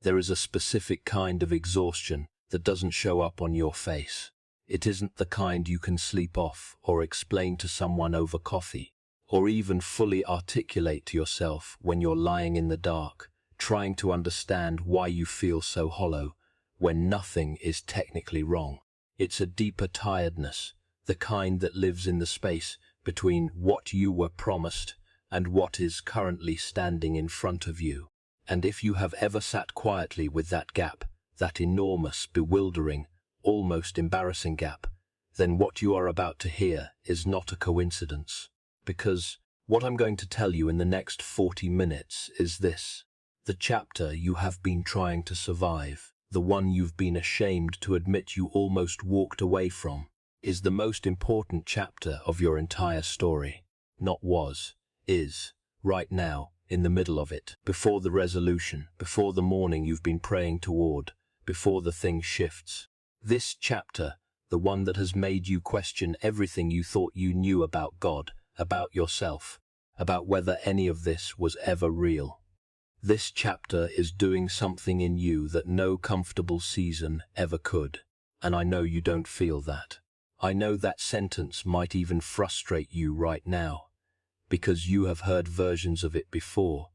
There is a specific kind of exhaustion that doesn't show up on your face. It isn't the kind you can sleep off or explain to someone over coffee, or even fully articulate to yourself when you're lying in the dark, trying to understand why you feel so hollow when nothing is technically wrong. It's a deeper tiredness, the kind that lives in the space between what you were promised and what is currently standing in front of you. And if you have ever sat quietly with that gap, that enormous, bewildering, almost embarrassing gap, then what you are about to hear is not a coincidence. Because what I'm going to tell you in the next 40 minutes is this: the chapter you have been trying to survive, the one you've been ashamed to admit you almost walked away from, is the most important chapter of your entire story. Not was, is, right now, in the middle of it, before the resolution, before the morning you've been praying toward, before the thing shifts. This chapter, the one that has made you question everything you thought you knew about God, about yourself, about whether any of this was ever real. This chapter is doing something in you that no comfortable season ever could. And I know you don't feel that. I know that sentence might even frustrate you right now, because you have heard versions of it before,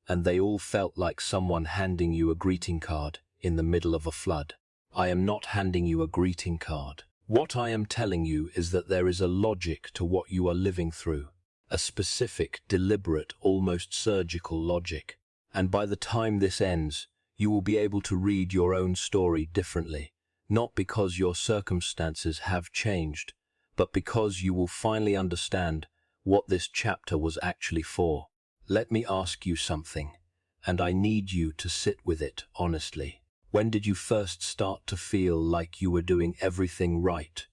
and they all felt like someone handing you a greeting card in the middle of a flood. I am not handing you a greeting card. What I am telling you is that there is a logic to what you are living through, a specific, deliberate, almost surgical logic. And by the time this ends, you will be able to read your own story differently, not because your circumstances have changed, but because you will finally understand what this chapter was actually for. Let me ask you something, and I need you to sit with it honestly. When did you first start to feel like you were doing everything right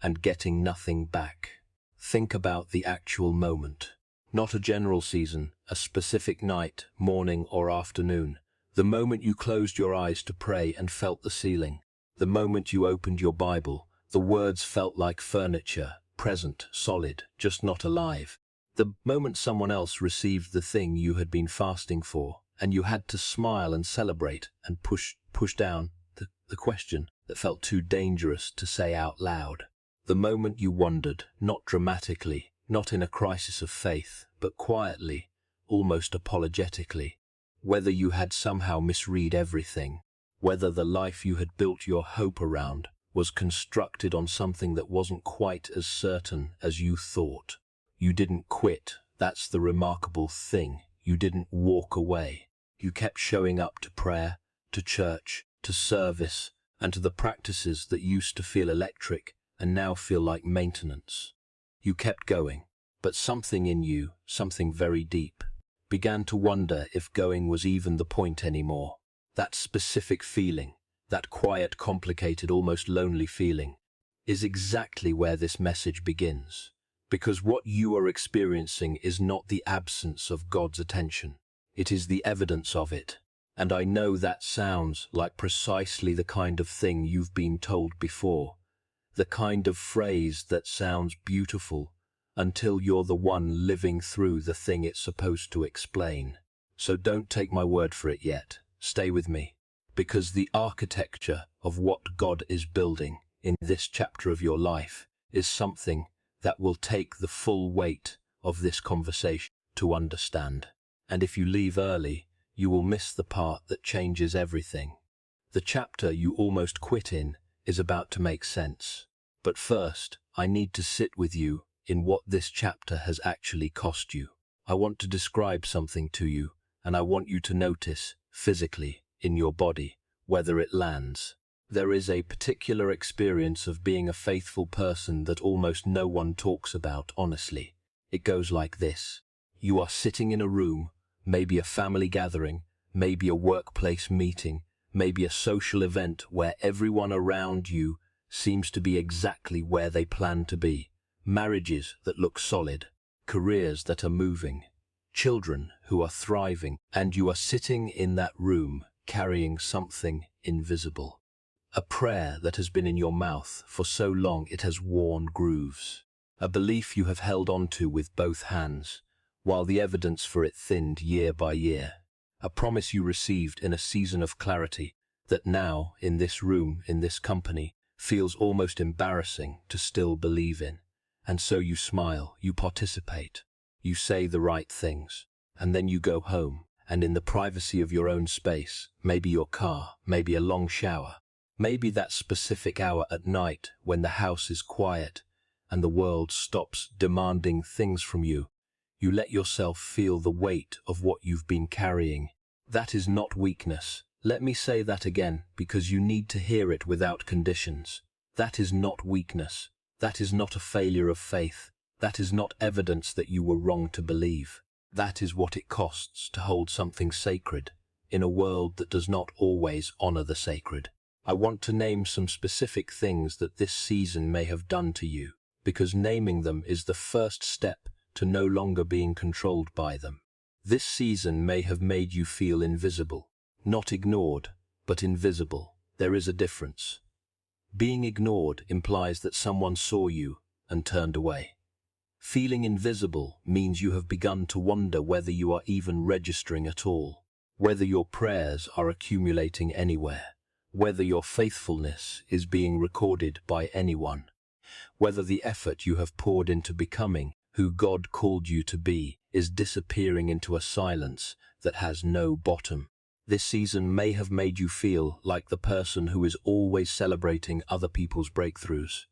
and getting nothing back? Think about the actual moment. Not a general season, a specific night, morning or afternoon. The moment you closed your eyes to pray and felt the ceiling. The moment you opened your Bible, the words felt like furniture, present, solid, just not alive. The moment someone else received the thing you had been fasting for, and you had to smile and celebrate and push down the question that felt too dangerous to say out loud. The moment you wondered, not dramatically, not in a crisis of faith, but quietly, almost apologetically, whether you had somehow misread everything, whether the life you had built your hope around was constructed on something that wasn't quite as certain as you thought. You didn't quit, that's the remarkable thing. You didn't walk away. You kept showing up to prayer, to church, to service, and to the practices that used to feel electric and now feel like maintenance. You kept going, but something in you, something very deep, began to wonder if going was even the point anymore. That specific feeling, that quiet, complicated, almost lonely feeling, is exactly where this message begins. Because what you are experiencing is not the absence of God's attention. It is the evidence of it. And I know that sounds like precisely the kind of thing you've been told before. The kind of phrase that sounds beautiful until you're the one living through the thing it's supposed to explain. So don't take my word for it yet. Stay with me. Because the architecture of what God is building in this chapter of your life is something that will take the full weight of this conversation to understand. And if you leave early, you will miss the part that changes everything. The chapter you almost quit in is about to make sense. But first, I need to sit with you in what this chapter has actually cost you. I want to describe something to you, and I want you to notice, physically, in your body, whether it lands. There is a particular experience of being a faithful person that almost no one talks about honestly. It goes like this. You are sitting in a room, maybe a family gathering, maybe a workplace meeting, maybe a social event where everyone around you seems to be exactly where they plan to be. Marriages that look solid, careers that are moving, children who are thriving, and you are sitting in that room carrying something invisible. A prayer that has been in your mouth for so long it has worn grooves. A belief you have held on to with both hands, while the evidence for it thinned year by year. a promise you received in a season of clarity that now, in this room, in this company, feels almost embarrassing to still believe in. And so you smile, you participate, you say the right things, and then you go home, and in the privacy of your own space, maybe your car, maybe a long shower, maybe that specific hour at night when the house is quiet and the world stops demanding things from you, you let yourself feel the weight of what you've been carrying. That is not weakness. Let me say that again, because you need to hear it without conditions. That is not weakness. That is not a failure of faith. That is not evidence that you were wrong to believe. That is what it costs to hold something sacred in a world that does not always honor the sacred. I want to name some specific things that this season may have done to you, because naming them is the first step to no longer being controlled by them. This season may have made you feel invisible. Not ignored, but invisible. There is a difference. Being ignored implies that someone saw you and turned away. Feeling invisible means you have begun to wonder whether you are even registering at all, whether your prayers are accumulating anywhere, whether your faithfulness is being recorded by anyone, whether the effort you have poured into becoming who God called you to be is disappearing into a silence that has no bottom. This season may have made you feel like the person who is always celebrating other people's breakthroughs,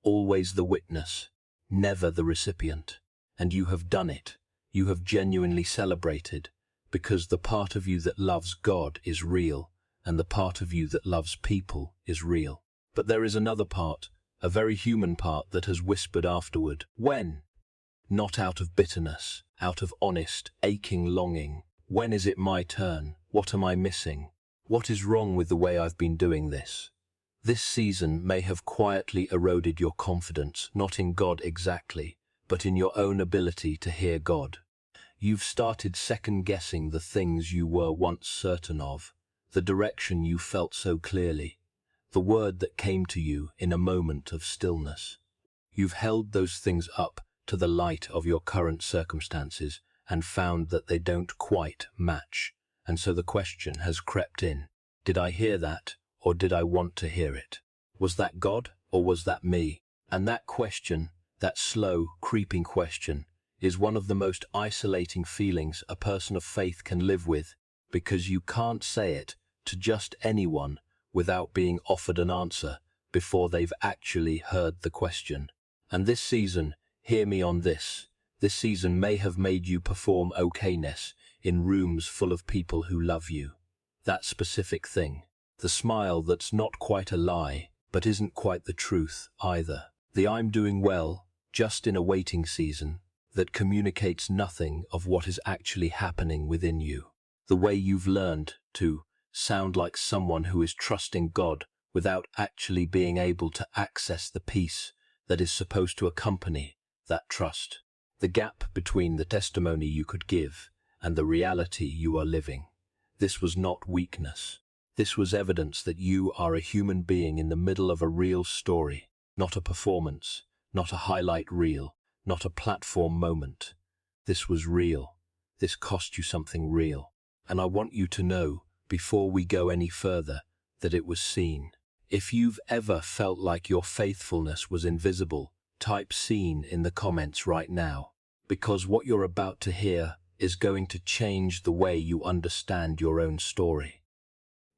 always the witness, never the recipient. And you have done it. You have genuinely celebrated, because the part of you that loves God is real, and the part of you that loves people is real. But there is another part, a very human part that has whispered afterward, when? Not out of bitterness, out of honest, aching longing. When is it my turn? What am I missing? What is wrong with the way I've been doing this? This season may have quietly eroded your confidence, not in God exactly, but in your own ability to hear God. You've started second-guessing the things you were once certain of, the direction you felt so clearly, the word that came to you in a moment of stillness. You've held those things up to the light of your current circumstances and found that they don't quite match. And so the question has crept in. Did I hear that, or did I want to hear it? Was that God, or was that me? And that question, that slow, creeping question, is one of the most isolating feelings a person of faith can live with, because you can't say it to just anyone without being offered an answer before they've actually heard the question. And this season, hear me on this, this season may have made you perform okayness in rooms full of people who love you. That specific thing. The smile that's not quite a lie, but isn't quite the truth either. The I'm doing well, just in a waiting season, that communicates nothing of what is actually happening within you. The way you've learned to sound like someone who is trusting God without actually being able to access the peace that is supposed to accompany that trust. The gap between the testimony you could give and the reality you are living. This was not weakness. This was evidence that you are a human being in the middle of a real story, not a performance, not a highlight reel, not a platform moment. This was real. This cost you something real. And I want you to know, before we go any further, that it was seen. If you've ever felt like your faithfulness was invisible, type "seen" in the comments right now, because what you're about to hear is going to change the way you understand your own story.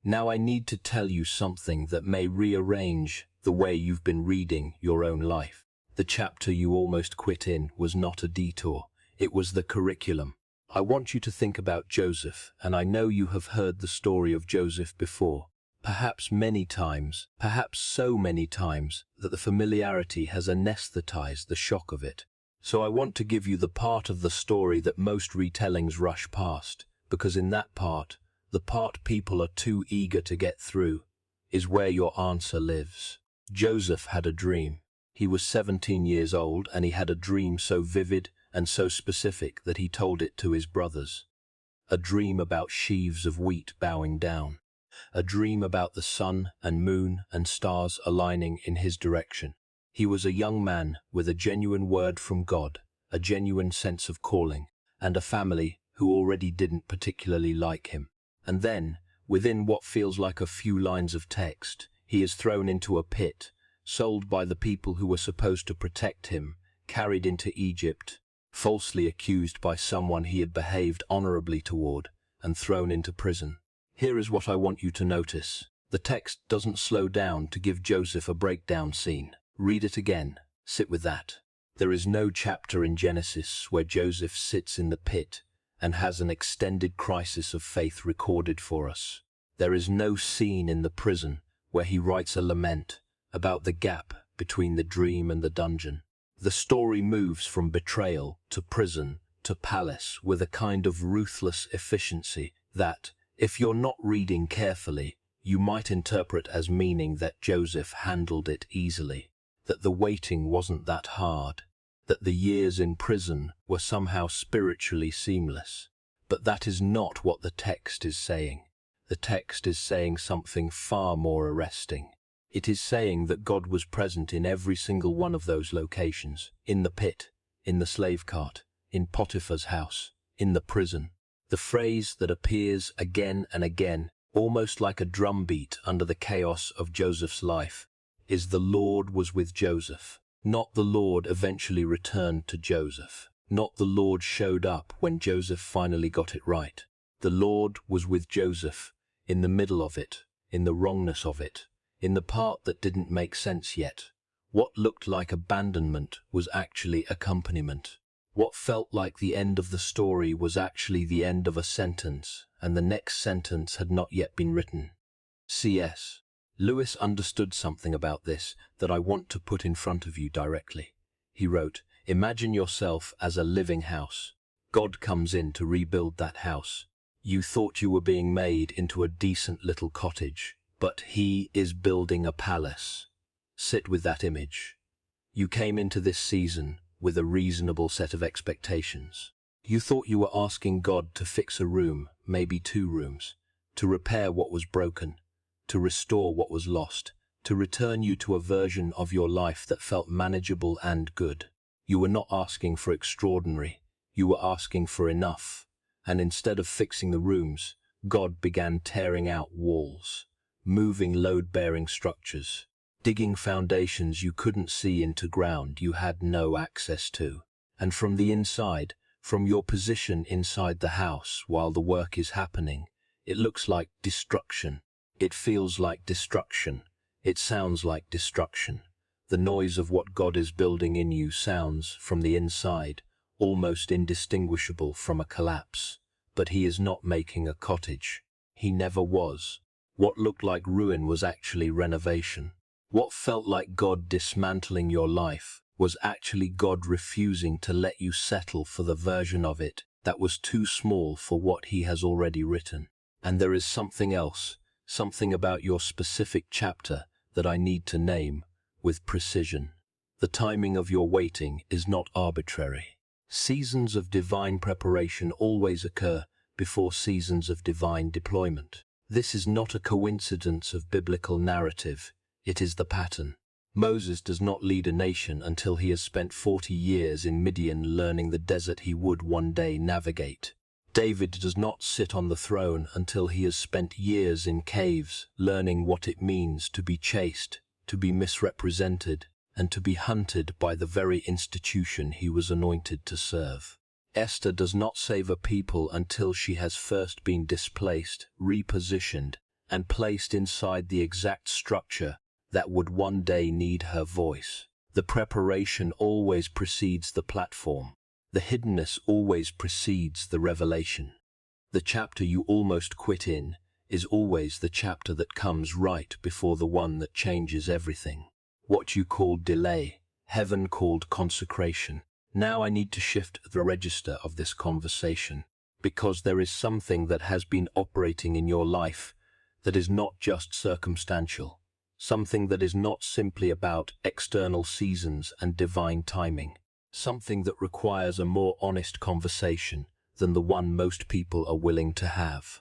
Now I need to tell you something that may rearrange the way you've been reading your own life. The chapter you almost quit in was not a detour, it was the curriculum. I want you to think about Joseph, and I know you have heard the story of Joseph before. Perhaps many times, perhaps so many times, that the familiarity has anesthetized the shock of it. So I want to give you the part of the story that most retellings rush past, because in that part, the part people are too eager to get through, is where your answer lives. Joseph had a dream. He was 17 years old, and he had a dream so vivid and so specific that he told it to his brothers. A dream about sheaves of wheat bowing down. A dream about the sun and moon and stars aligning in his direction. He was a young man with a genuine word from God, a genuine sense of calling, and a family who already didn't particularly like him. And then, within what feels like a few lines of text, he is thrown into a pit, sold by the people who were supposed to protect him, carried into Egypt, falsely accused by someone he had behaved honorably toward, and thrown into prison. Here is what I want you to notice. The text doesn't slow down to give Joseph a breakdown scene. Read it again. Sit with that. There is no chapter in Genesis where Joseph sits in the pit and has an extended crisis of faith recorded for us. There is no scene in the prison where he writes a lament about the gap between the dream and the dungeon. The story moves from betrayal to prison to palace with a kind of ruthless efficiency that, if you're not reading carefully, you might interpret as meaning that Joseph handled it easily, that the waiting wasn't that hard, that the years in prison were somehow spiritually seamless. But that is not what the text is saying. The text is saying something far more arresting. It is saying that God was present in every single one of those locations, in the pit, in the slave cart, in Potiphar's house, in the prison. The phrase that appears again and again, almost like a drumbeat under the chaos of Joseph's life, is the Lord was with Joseph. Not the Lord eventually returned to Joseph. Not the Lord showed up when Joseph finally got it right. The Lord was with Joseph in the middle of it, in the wrongness of it, in the part that didn't make sense yet. What looked like abandonment was actually accompaniment. What felt like the end of the story was actually the end of a sentence, and the next sentence had not yet been written. C.S. Lewis understood something about this that I want to put in front of you directly. He wrote, "Imagine yourself as a living house. God comes in to rebuild that house. You thought you were being made into a decent little cottage, but he is building a palace." Sit with that image. You came into this season with a reasonable set of expectations. You thought you were asking God to fix a room, maybe 2 rooms, to repair what was broken, to restore what was lost, to return you to a version of your life that felt manageable and good. You were not asking for extraordinary, you were asking for enough. And instead of fixing the rooms, God began tearing out walls, moving load-bearing structures, digging foundations you couldn't see into ground you had no access to. And from the inside, from your position inside the house while the work is happening, it looks like destruction. It feels like destruction. It sounds like destruction. The noise of what God is building in you sounds, from the inside, almost indistinguishable from a collapse. But he is not making a cottage. He never was. What looked like ruin was actually renovation. What felt like God dismantling your life was actually God refusing to let you settle for the version of it that was too small for what he has already written. And there is something else, something about your specific chapter that I need to name with precision. The timing of your waiting is not arbitrary. Seasons of divine preparation always occur before seasons of divine deployment. This is not a coincidence of biblical narrative. It is the pattern. Moses does not lead a nation until he has spent 40 years in Midian learning the desert he would one day navigate. David does not sit on the throne until he has spent years in caves learning what it means to be chased, to be misrepresented, and to be hunted by the very institution he was anointed to serve. Esther does not save a people until she has first been displaced, repositioned, and placed inside the exact structure that would one day need her voice. The preparation always precedes the platform. The hiddenness always precedes the revelation. The chapter you almost quit in is always the chapter that comes right before the one that changes everything. What you called delay, heaven called consecration. Now I need to shift the register of this conversation, because there is something that has been operating in your life that is not just circumstantial, something that is not simply about external seasons and divine timing, something that requires a more honest conversation than the one most people are willing to have.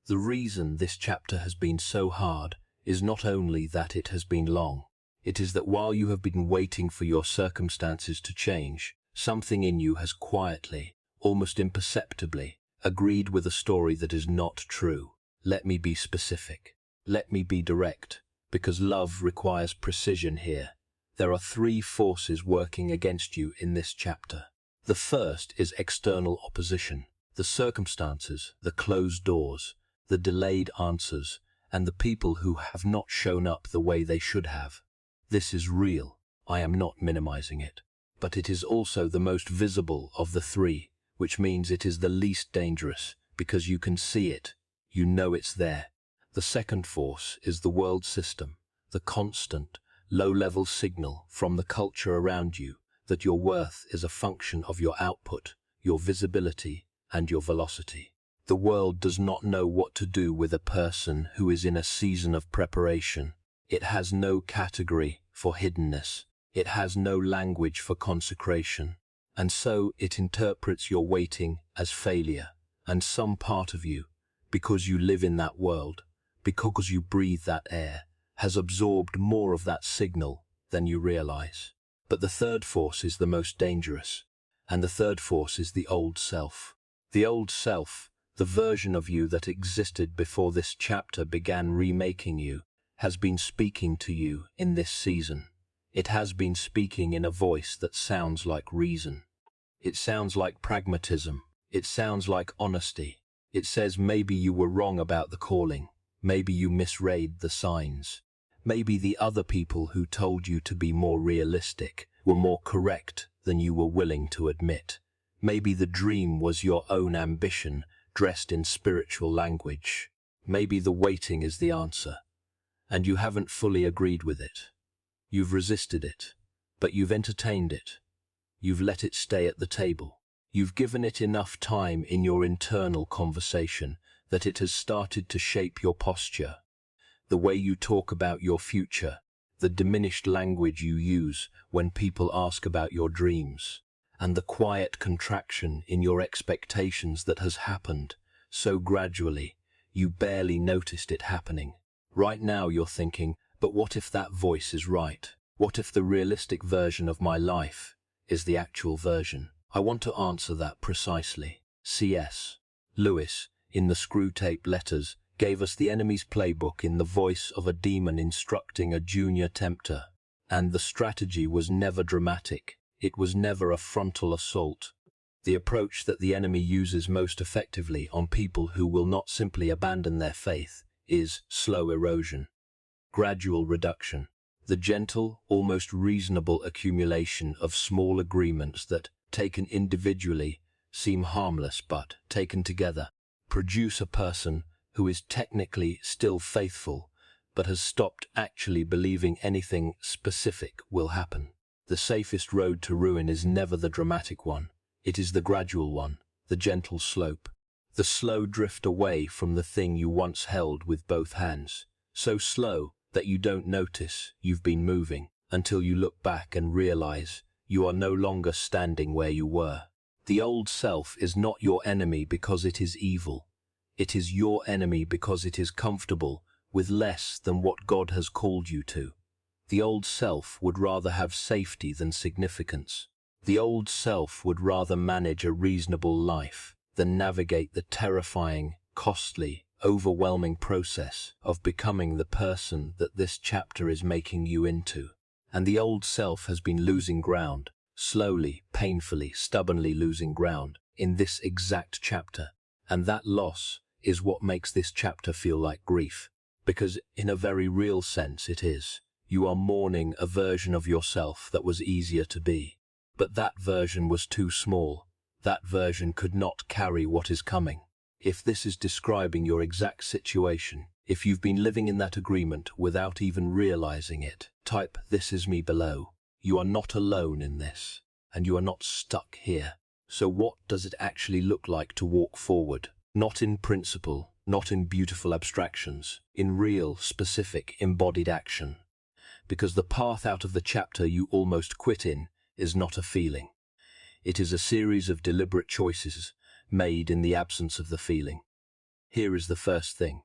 The reason this chapter has been so hard is not only that it has been long, it is that while you have been waiting for your circumstances to change, something in you has quietly, almost imperceptibly, agreed with a story that is not true. Let me be specific. Let me be direct, because love requires precision here. There are three forces working against you in this chapter. The first is external opposition, the circumstances, the closed doors, the delayed answers, and the people who have not shown up the way they should have. This is real. I am not minimizing it. But it is also the most visible of the three, which means it is the least dangerous, because you can see it. You know it's there. The second force is the world system, the constant, low-level signal from the culture around you that your worth is a function of your output, your visibility, and your velocity. The world does not know what to do with a person who is in a season of preparation. It has no category for hiddenness. It has no language for consecration. And so it interprets your waiting as failure. And some part of you, because you live in that world, because you breathe that air, has absorbed more of that signal than you realize. But the third force is the most dangerous. And the third force is the old self. The old self, the version of you that existed before this chapter began remaking you, has been speaking to you in this season. It has been speaking in a voice that sounds like reason. It sounds like pragmatism. It sounds like honesty. It says maybe you were wrong about the calling. Maybe you misread the signs. Maybe the other people who told you to be more realistic were more correct than you were willing to admit. Maybe the dream was your own ambition dressed in spiritual language. Maybe the waiting is the answer, and you haven't fully agreed with it. You've resisted it, but you've entertained it. You've let it stay at the table. You've given it enough time in your internal conversation that it has started to shape your posture, the way you talk about your future, the diminished language you use when people ask about your dreams, and the quiet contraction in your expectations that has happened so gradually you barely noticed it happening. Right now you're thinking, but what if that voice is right? What if the realistic version of my life is the actual version? I want to answer that precisely. C.S. Lewis, in the Screwtape Letters, gave us the enemy's playbook in the voice of a demon instructing a junior tempter. And the strategy was never dramatic. It was never a frontal assault. The approach that the enemy uses most effectively on people who will not simply abandon their faith is slow erosion, gradual reduction, the gentle, almost reasonable accumulation of small agreements that, taken individually, seem harmless but, taken together, produce a person who is technically still faithful but has stopped actually believing anything specific will happen. The safest road to ruin is never the dramatic one. It is the gradual one, the gentle slope, the slow drift away from the thing you once held with both hands, so slow that you don't notice you've been moving until you look back and realize you are no longer standing where you were. The old self is not your enemy because it is evil. It is your enemy because it is comfortable with less than what God has called you to. The old self would rather have safety than significance. The old self would rather manage a reasonable life than navigate the terrifying, costly, overwhelming process of becoming the person that this chapter is making you into. And the old self has been losing ground, slowly, painfully, stubbornly losing ground in this exact chapter. And that loss is what makes this chapter feel like grief, because in a very real sense it is. You are mourning a version of yourself that was easier to be. But that version was too small. That version could not carry what is coming. If this is describing your exact situation, if you've been living in that agreement without even realizing it, type "This is me" below. You are not alone in this, and you are not stuck here. So what does it actually look like to walk forward? Not in principle, not in beautiful abstractions, in real, specific, embodied action. Because the path out of the chapter you almost quit in is not a feeling. It is a series of deliberate choices made in the absence of the feeling. Here is the first thing.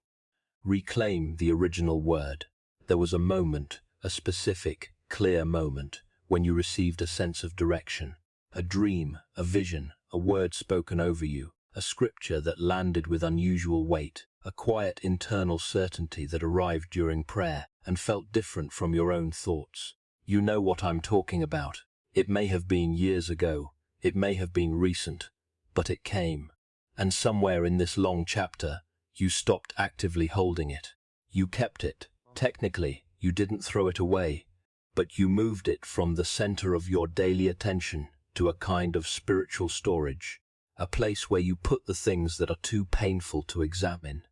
Reclaim the original word. There was a moment, a specific, clear moment, when you received a sense of direction, a dream, a vision, a word spoken over you, a scripture that landed with unusual weight, a quiet internal certainty that arrived during prayer and felt different from your own thoughts. You know what I'm talking about. It may have been years ago, it may have been recent, but it came. And somewhere in this long chapter, you stopped actively holding it. You kept it. Technically, you didn't throw it away, but you moved it from the center of your daily attention to a kind of spiritual storage, a place where you put the things that are too painful to examine,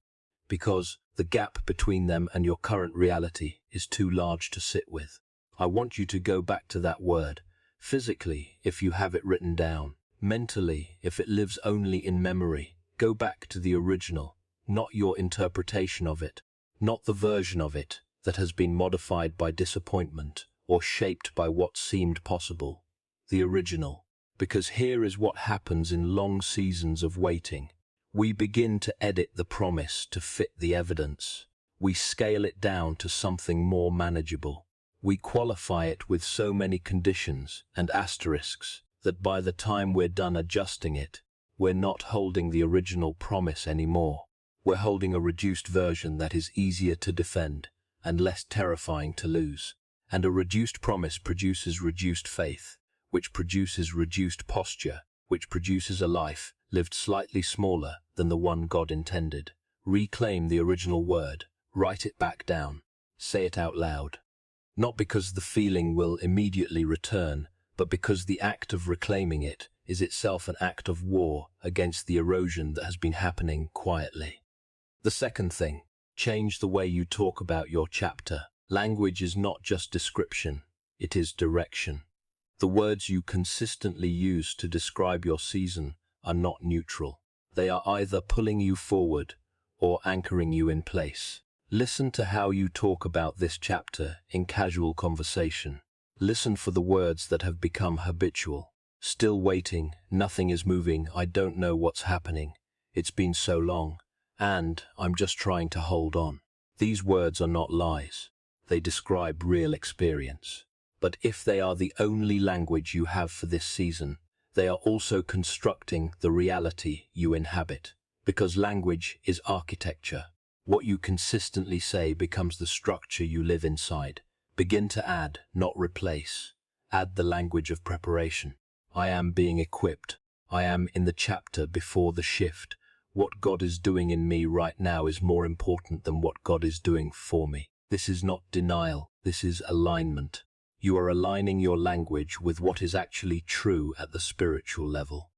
because the gap between them and your current reality is too large to sit with. I want you to go back to that word, physically if you have it written down, mentally if it lives only in memory. Go back to the original, not your interpretation of it, not the version of it that has been modified by disappointment or shaped by what seemed possible. The original. Because here is what happens in long seasons of waiting. We begin to edit the promise to fit the evidence. We scale it down to something more manageable. We qualify it with so many conditions and asterisks that by the time we're done adjusting it, we're not holding the original promise anymore. We're holding a reduced version that is easier to defend and less terrifying to lose. And a reduced promise produces reduced faith, which produces reduced posture, which produces a life lived slightly smaller than the one God intended. Reclaim the original word, write it back down, say it out loud. Not because the feeling will immediately return, but because the act of reclaiming it is itself an act of war against the erosion that has been happening quietly. The second thing, change the way you talk about your chapter. Language is not just description, it is direction. The words you consistently use to describe your season are not neutral. They are either pulling you forward or anchoring you in place. Listen to how you talk about this chapter in casual conversation. Listen for the words that have become habitual. Still waiting, nothing is moving, I don't know what's happening, it's been so long, and I'm just trying to hold on. These words are not lies. They describe real experience. But if they are the only language you have for this season, they are also constructing the reality you inhabit. Because language is architecture. What you consistently say becomes the structure you live inside. Begin to add, not replace. Add the language of preparation. I am being equipped. I am in the chapter before the shift. What God is doing in me right now is more important than what God is doing for me. This is not denial, this is alignment. You are aligning your language with what is actually true at the spiritual level,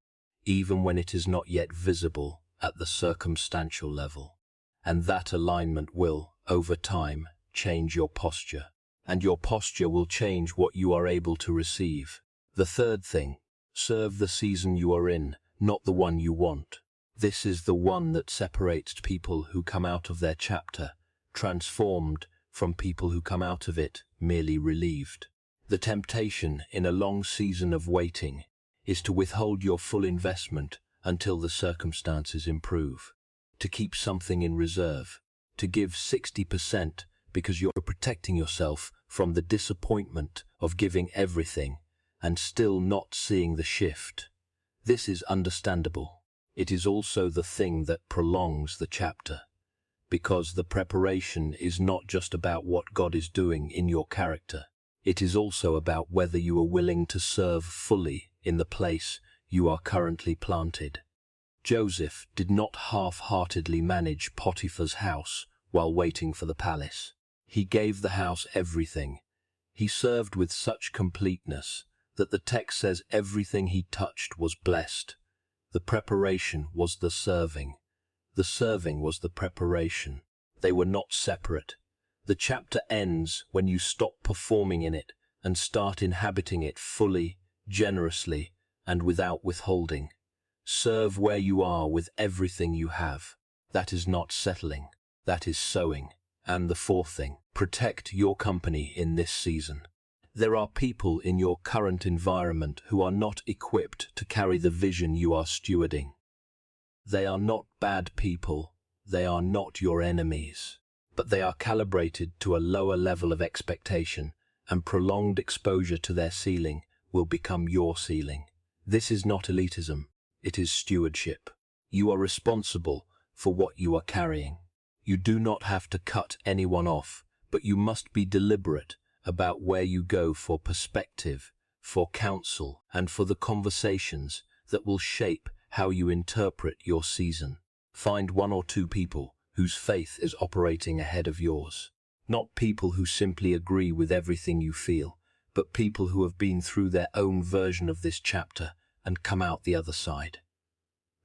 even when it is not yet visible at the circumstantial level. And that alignment will, over time, change your posture. And your posture will change what you are able to receive. The third thing, serve the season you are in, not the one you want. This is the one that separates people who come out of their chapter, transformed, from people who come out of it merely relieved. The temptation in a long season of waiting is to withhold your full investment until the circumstances improve, to keep something in reserve, to give 60% because you're protecting yourself from the disappointment of giving everything and still not seeing the shift. This is understandable. It is also the thing that prolongs the chapter, because the preparation is not just about what God is doing in your character. It is also about whether you are willing to serve fully in the place you are currently planted. Joseph did not half-heartedly manage Potiphar's house while waiting for the palace. He gave the house everything. He served with such completeness that the text says everything he touched was blessed. The preparation was the serving. The serving was the preparation. They were not separate. The chapter ends when you stop performing in it and start inhabiting it fully, generously, and without withholding. Serve where you are with everything you have. That is not settling. That is sowing. And the fourth thing, protect your company in this season. There are people in your current environment who are not equipped to carry the vision you are stewarding. They are not bad people. They are not your enemies. But they are calibrated to a lower level of expectation, and prolonged exposure to their ceiling will become your ceiling. This is not elitism. It is stewardship. You are responsible for what you are carrying. You do not have to cut anyone off, but you must be deliberate about where you go for perspective, for counsel, and for the conversations that will shape how you interpret your season. Find one or two people whose faith is operating ahead of yours. Not people who simply agree with everything you feel, but people who have been through their own version of this chapter and come out the other side.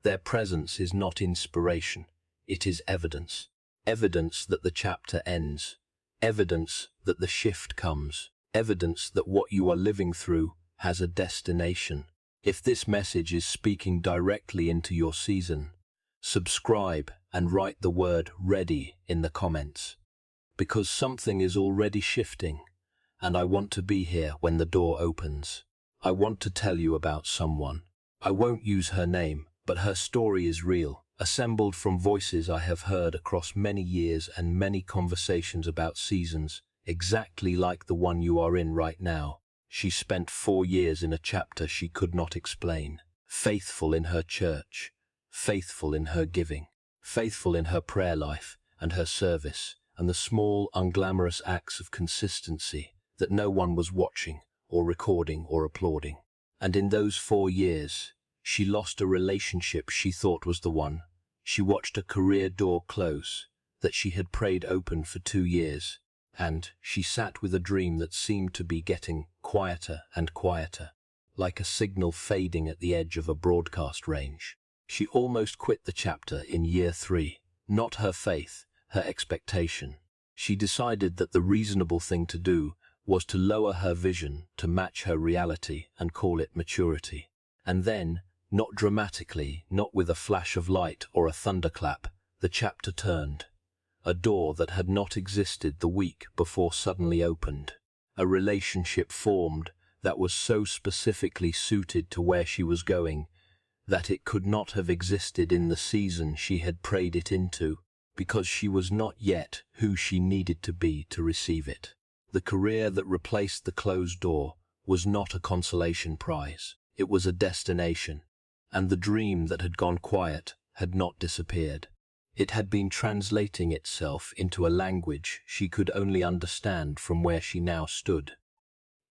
Their presence is not inspiration, it is evidence. Evidence that the chapter ends. Evidence that the shift comes. Evidence that what you are living through has a destination. If this message is speaking directly into your season, subscribe and write the word "ready" in the comments. Because something is already shifting, and I want to be here when the door opens. I want to tell you about someone. I won't use her name, but her story is real, assembled from voices I have heard across many years and many conversations about seasons, exactly like the one you are in right now. She spent 4 years in a chapter she could not explain, faithful in her church, faithful in her giving, faithful in her prayer life and her service, and the small, unglamorous acts of consistency that no one was watching or recording or applauding. And in those 4 years, she lost a relationship she thought was the one. She watched a career door close that she had prayed open for 2 years, and she sat with a dream that seemed to be getting quieter and quieter, like a signal fading at the edge of a broadcast range. She almost quit the chapter in year 3, not her faith, her expectation. She decided that the reasonable thing to do was to lower her vision to match her reality and call it maturity. And then, not dramatically, not with a flash of light or a thunderclap, the chapter turned. A door that had not existed the week before suddenly opened. A relationship formed that was so specifically suited to where she was going that it could not have existed in the season she had prayed it into, because she was not yet who she needed to be to receive it. The career that replaced the closed door was not a consolation prize, it was a destination, and the dream that had gone quiet had not disappeared. It had been translating itself into a language she could only understand from where she now stood.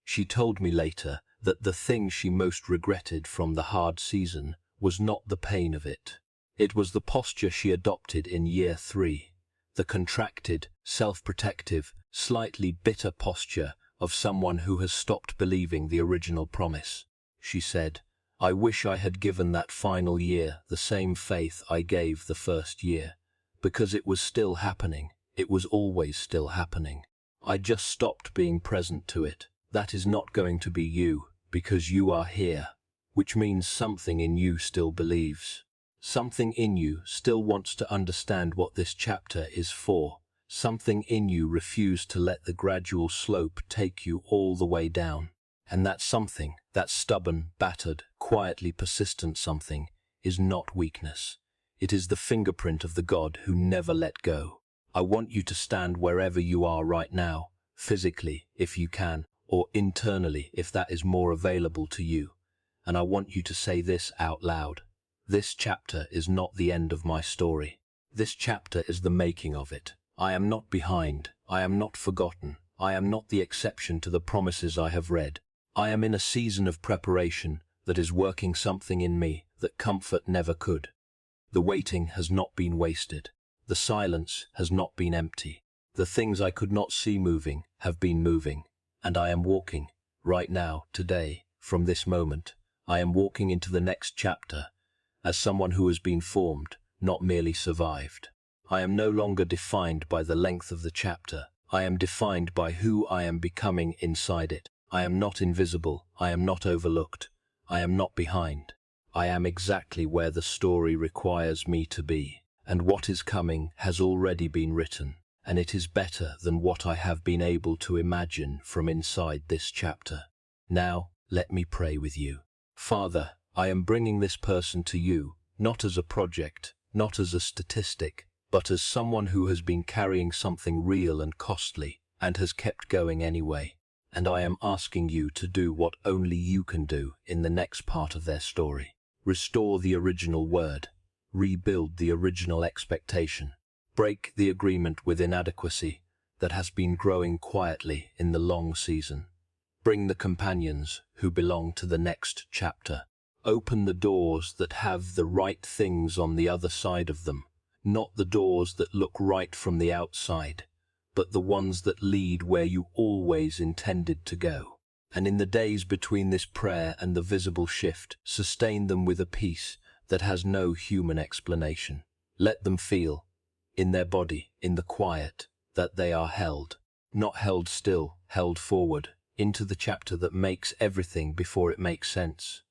She told me later that the thing she most regretted from the hard season was not the pain of it. It was the posture she adopted in year 3, the contracted, self-protective, slightly bitter posture of someone who has stopped believing the original promise. She said, "I wish I had given that final year the same faith I gave the first year, because it was still happening. It was always still happening. I just stopped being present to it. That is not going to be you, because you are here, which means something in you still believes. Something in you still wants to understand what this chapter is for. Something in you refused to let the gradual slope take you all the way down. And that something, that stubborn, battered, quietly persistent something, is not weakness. It is the fingerprint of the God who never let go. I want you to stand wherever you are right now, physically, if you can, or internally, if that is more available to you. And I want you to say this out loud. This chapter is not the end of my story. This chapter is the making of it. I am not behind. I am not forgotten. I am not the exception to the promises I have read. I am in a season of preparation that is working something in me that comfort never could. The waiting has not been wasted. The silence has not been empty. The things I could not see moving have been moving. And I am walking, right now, today, from this moment. I am walking into the next chapter as someone who has been formed, not merely survived. I am no longer defined by the length of the chapter. I am defined by who I am becoming inside it. I am not invisible. I am not overlooked. I am not behind. I am exactly where the story requires me to be. And what is coming has already been written. And it is better than what I have been able to imagine from inside this chapter. Now, let me pray with you. Father, I am bringing this person to you, not as a project, not as a statistic, but as someone who has been carrying something real and costly, and has kept going anyway. And I am asking you to do what only you can do in the next part of their story. Restore the original word. rebuild the original expectation. Break the agreement with inadequacy that has been growing quietly in the long season. Bring the companions who belong to the next chapter. Open the doors that have the right things on the other side of them, not the doors that look right from the outside, but the ones that lead where you always intended to go. And in the days between this prayer and the visible shift, sustain them with a peace that has no human explanation. Let them feel, in their body, in the quiet, that they are held. Not held still, held forward, into the chapter that makes everything before it makes sense.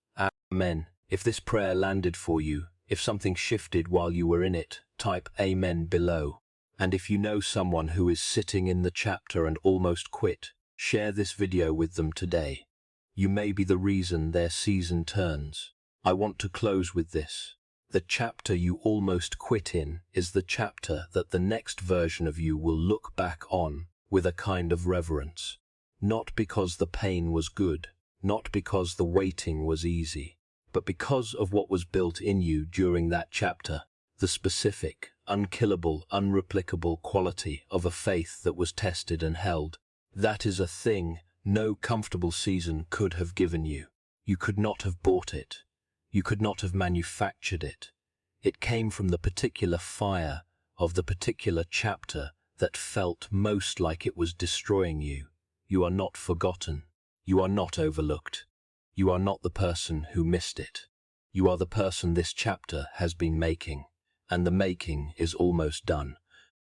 Amen. If this prayer landed for you, if something shifted while you were in it, type Amen below. And if you know someone who is sitting in the chapter and almost quit, share this video with them today. You may be the reason their season turns. I want to close with this. The chapter you almost quit in is the chapter that the next version of you will look back on with a kind of reverence. Not because the pain was good, not because the waiting was easy, but because of what was built in you during that chapter, the specific, unkillable, unreplicable quality of a faith that was tested and held. That is a thing no comfortable season could have given you. You could not have bought it. You could not have manufactured it. It came from the particular fire of the particular chapter that felt most like it was destroying you. You are not forgotten. You are not overlooked. You are not the person who missed it. You are the person this chapter has been making, and the making is almost done.